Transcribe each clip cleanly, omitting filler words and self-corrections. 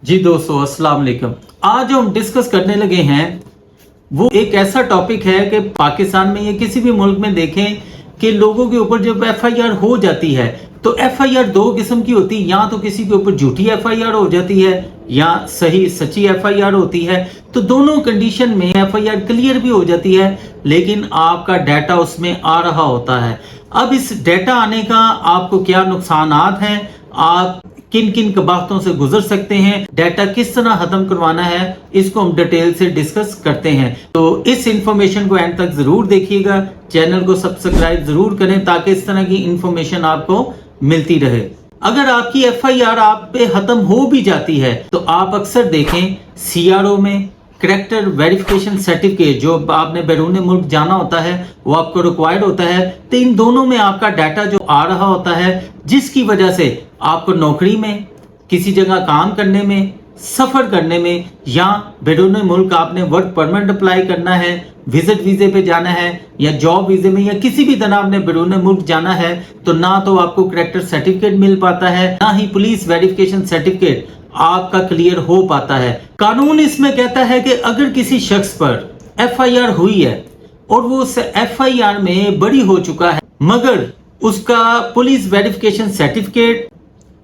जी दोस्तों, अस्सलाम वालेकुम। आज जो हम डिस्कस करने लगे हैं वो एक ऐसा टॉपिक है कि पाकिस्तान में या किसी भी मुल्क में देखें कि लोगों के ऊपर जब एफआईआर हो जाती है तो एफआईआर दो किस्म की होती है। या तो किसी के ऊपर झूठी एफआईआर हो जाती है या सही सच्ची एफआईआर होती है। तो दोनों कंडीशन में एफआईआर क्लियर भी हो जाती है लेकिन आपका डाटा उसमें आ रहा होता है। अब इस डाटा आने का आपको क्या नुकसानात हैं, आप किन किन कबाहतों से गुजर सकते हैं, डाटा किस तरह खत्म करवाना है, इसको हम डिटेल से डिस्कस करते हैं। तो इस इंफॉर्मेशन को एंड तक जरूर देखिएगा, चैनल को सब्सक्राइब जरूर करें ताकि इस तरह की इंफॉर्मेशन आपको मिलती रहे। अगर आपकी एफआईआर आप पे खत्म हो भी जाती है तो आप अक्सर देखें सीआरओ में करैक्टर वेरिफिकेशन सर्टिफिकेट जो आपने बैरून मुल्क जाना होता है वो आपको रिक्वायर्ड होता है। तो इन दोनों में आपका डाटा जो आ रहा होता है जिसकी वजह से आपको नौकरी में, किसी जगह काम करने में, सफर करने में या बैरून मुल्क आपने वर्क परमिट अप्लाई करना है, विजिट वीजे पे जाना है या जॉब वीजे में या किसी भी तरह आपने बैरून मुल्क जाना है तो ना तो आपको करैक्टर सर्टिफिकेट मिल पाता है ना ही पुलिस वेरिफिकेशन सर्टिफिकेट आपका क्लियर हो पाता है। कानून इसमें कहता है कि अगर किसी शख्स पर एफआईआर हुई है और वो उस एफआईआर में बरी हो चुका है मगर उसका police verification certificate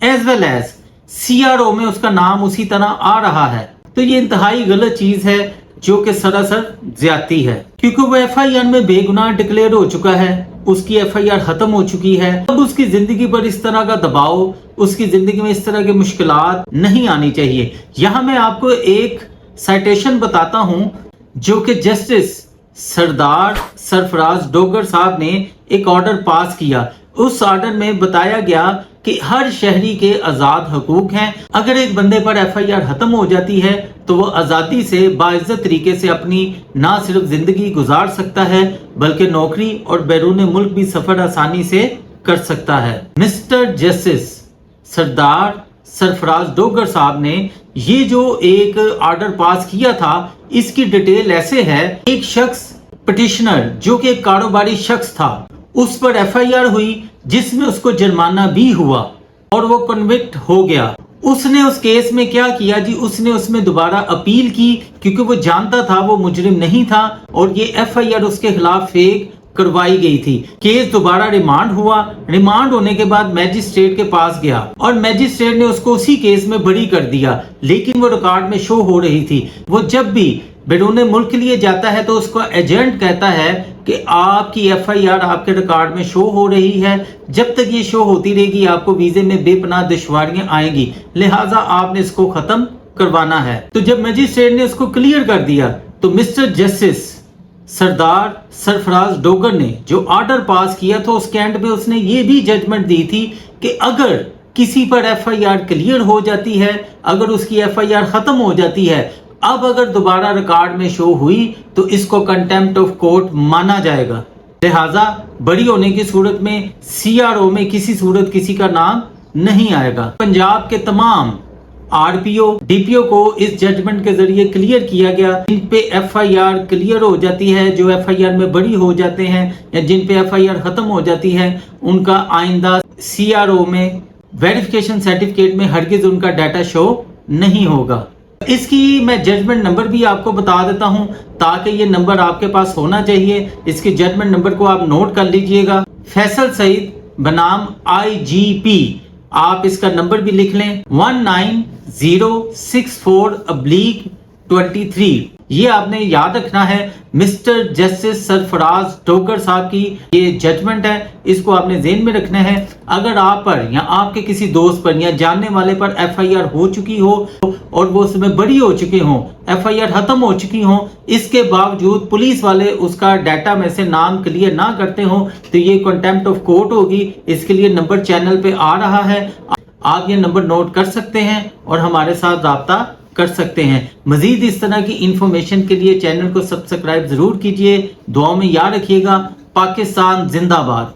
as well as CRO में उसका नाम उसी तरह आ रहा है तो ये इंतहाई गलत चीज है जो कि सरासर ज्यादती है, क्योंकि वो एफआईआर में बेगुनाह डिक्लेयर हो चुका है, उसकी एफआईआर खत्म हो चुकी है। अब उसकी जिंदगी पर इस तरह का दबाव, उसकी जिंदगी में इस तरह की मुश्किलात नहीं आनी चाहिए। यहाँ मैं आपको एक साइटेशन बताता हूँ जो कि जस्टिस सरदार सरफराज डोगर साहब ने एक ऑर्डर पास किया। उस ऑर्डर में बताया गया कि हर शहरी के आजाद हकूक हैं। अगर एक बंदे पर एफआईआर खत्म हो जाती है तो वो आजादी से बाइज्जत तरीके से अपनी ना सिर्फ जिंदगी गुजार सकता है बल्कि नौकरी और बैरून मुल्क भी सफर आसानी से कर सकता है। मिस्टर जस्टिस सरदार सरफराज डोगर साहब ने ये जो एक ऑर्डर पास किया था इसकी डिटेल ऐसे है। एक शख्स पिटिशनर जो कि एक कारोबारी शख्स था उस पर एफआईआर हुई जिसमें उसको जुर्माना भी हुआ और वो कन्विक्ट हो गया। उसने उस केस में क्या किया जी, उसने उसमें दोबारा अपील की क्योंकि वो जानता था वो मुजरिम नहीं था और ये एफआईआर उसके खिलाफ फेक करवाई गई थी। केस दोबारा रिमांड हुआ। रिमांड होने के बाद मैजिस्ट्रेट के पास गया और मैजिस्ट्रेट ने उसको उसी केस में बरी कर दिया, लेकिन वो रिकॉर्ड में शो हो रही थी। वो जब भी बैरून मुल्क के लिए जाता है तो उसका एजेंट कहता है कि आपकी एफआईआर आपके रिकॉर्ड में शो हो रही है, जब तक ये शो होती रहेगी आपको वीजे में बेपनाह दुश्वारियां आएंगी, लिहाजा आपने इसको खत्म करवाना है। तो जब मैजिस्ट्रेट ने उसको क्लियर कर दिया तो मिस्टर जस्टिस सरदार सरफराज डोगर ने जो ऑर्डर पास किया था उसके एंड में उसने ये भी जजमेंट दी थी कि अगर किसी पर एफआईआर क्लियर हो जाती है, अगर उसकी एफआईआर खत्म हो जाती है, अब अगर दोबारा रिकॉर्ड में शो हुई तो इसको कंटेम्प्ट ऑफ कोर्ट माना जाएगा। लिहाजा बरी होने की सूरत में सीआरओ में किसी सूरत किसी का नाम नहीं आएगा। पंजाब के तमाम आरपीओ डीपीओ को इस जजमेंट के जरिए क्लियर किया गया। जिन पे एफआईआर क्लियर हो जाती है, जो एफआईआर में बरी हो जाते हैं या जिन पे एफआईआर खत्म हो जाती है, उनका आइंदा सीआरओ में वेरिफिकेशन सर्टिफिकेट में हरगिज उनका डाटा शो नहीं होगा। इसकी मैं जजमेंट नंबर भी आपको बता देता हूं ताकि ये नंबर आपके पास होना चाहिए। इसके जजमेंट नंबर को आप नोट कर लीजिएगा। फैसल सईद बनाम आईजीपी, आप इसका नंबर भी लिख लें 19064/23। ये आपने याद रखना है। मिस्टर जस्टिस सरफराज डोगर साहब की ये जजमेंट है, इसको आपने ज़हन में रखना है। अगर आप पर या आपके किसी दोस्त पर या जानने वाले पर एफआईआर हो चुकी हो और वो उसमें बरी हो चुके हों, एफआईआर खत्म हो चुकी हो, इसके बावजूद पुलिस वाले उसका डाटा में से नाम क्लियर ना करते हो तो ये कंटेम्प्ट ऑफ कोर्ट होगी। इसके लिए नंबर चैनल पे आ रहा है, आप ये नंबर नोट कर सकते हैं और हमारे साथ राब्ता कर सकते हैं। मजीद इस तरह की इंफॉर्मेशन के लिए चैनल को सब्सक्राइब जरूर कीजिए। दुआओं में याद रखिएगा। पाकिस्तान जिंदाबाद।